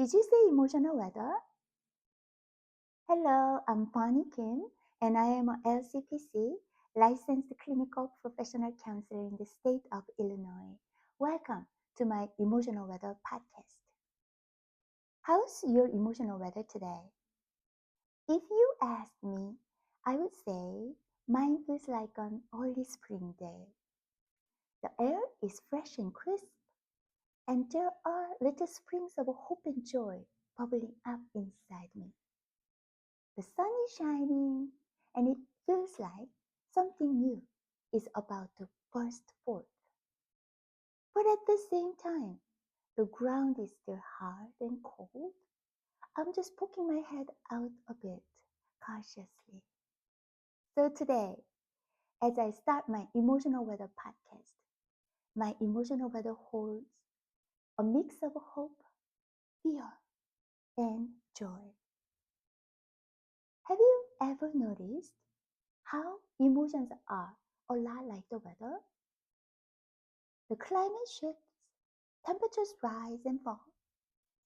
Did you say emotional weather? Hello, I'm Bonnie Kim, and I am a LCPC, licensed clinical professional counselor in the state of Illinois. Welcome to my Emotional Weather podcast. How's your emotional weather today? If you ask me, I would say mine feels like an early spring day. The air is fresh and crisp, and there are little springs of hope and joy bubbling up inside me. The sun is shining, and it feels like something new is about to burst forth. But at the same time, the ground is still hard and cold. I'm just poking my head out a bit cautiously. So today, as I start my Emotional Weather podcast, my emotional weather holds a mix of hope, fear, and joy. Have you ever noticed how emotions are a lot like the weather? The climate shifts, temperatures rise and fall,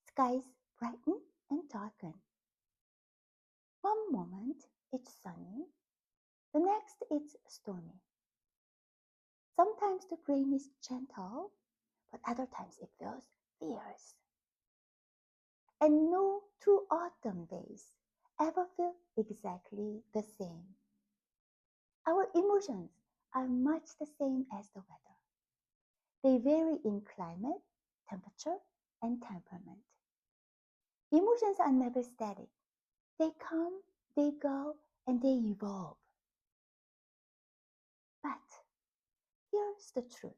skies brighten and darken. One moment it's sunny, the next it's stormy. Sometimes the rain is gentle, but other times it feels fierce. And no two autumn days ever feel exactly the same. Our emotions are much the same as the weather. They vary in climate, temperature, and temperament. Emotions are never static. They come, they go, and they evolve. But here's the truth.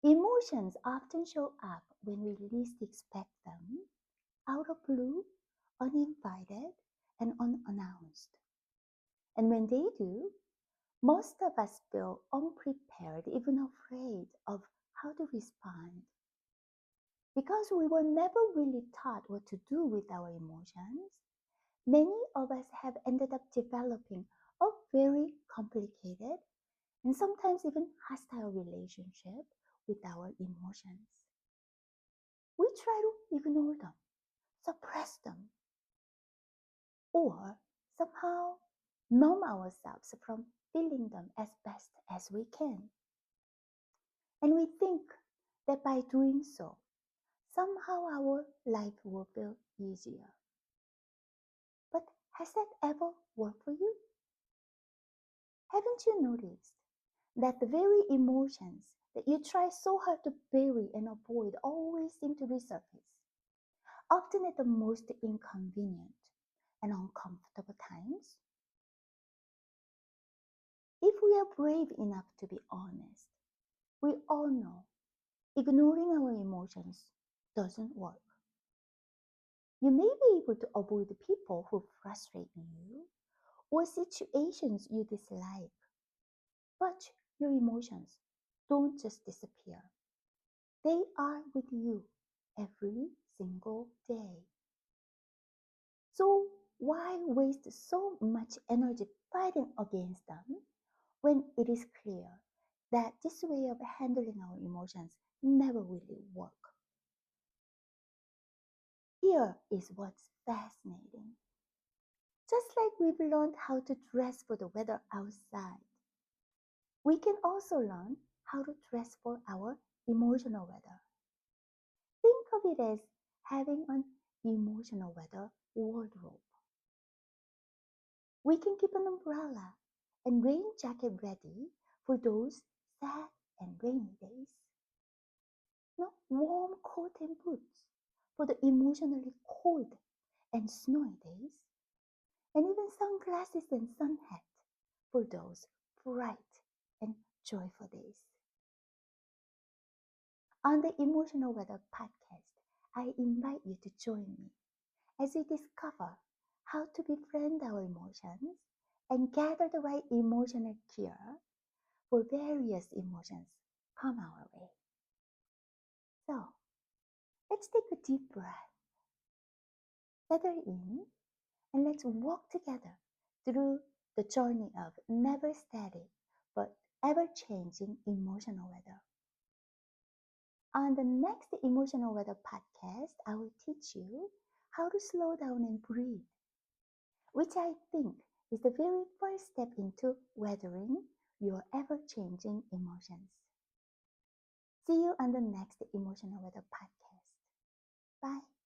Emotions often show up when we least expect them, out of blue, uninvited, and unannounced. And when they do, most of us feel unprepared, even afraid of how to respond. Because we were never really taught what to do with our emotions, many of us have ended up developing a very complicated and sometimes even hostile relationship with our emotions. We try to ignore them, suppress them, or somehow numb ourselves from feeling them as best as we can. And we think that by doing so, somehow our life will feel easier. But has that ever worked for you? Haven't you noticed that the very emotions that you try so hard to bury and avoid always seem to resurface, often at the most inconvenient and uncomfortable times? If we are brave enough to be honest, we all know ignoring our emotions doesn't work. You may be able to avoid people who frustrate you or situations you dislike, but your emotions don't just disappear. They are with you every single day. So why waste so much energy fighting against them when it is clear that this way of handling our emotions never really work? Here is what's fascinating. Just like we've learned how to dress for the weather outside, we can also learn how to dress for our emotional weather. Think of it as having an emotional weather wardrobe. We can keep an umbrella and rain jacket ready for those sad and rainy days. No warm coat and boots for the emotionally cold and snowy days, and even sunglasses and sun hat for those bright and joyful days. On the Emotional Weather podcast, I invite you to join me as we discover how to befriend our emotions and gather the right emotional gear for various emotions come our way. So, let's take a deep breath, settle in, and let's walk together through the journey of never static but ever changing emotional weather. On the next Emotional Weather podcast, I will teach teach you how to slow down and breathe, which I think is the very first step into weathering your ever changing emotions. See you on the next Emotional Weather podcast. Bye.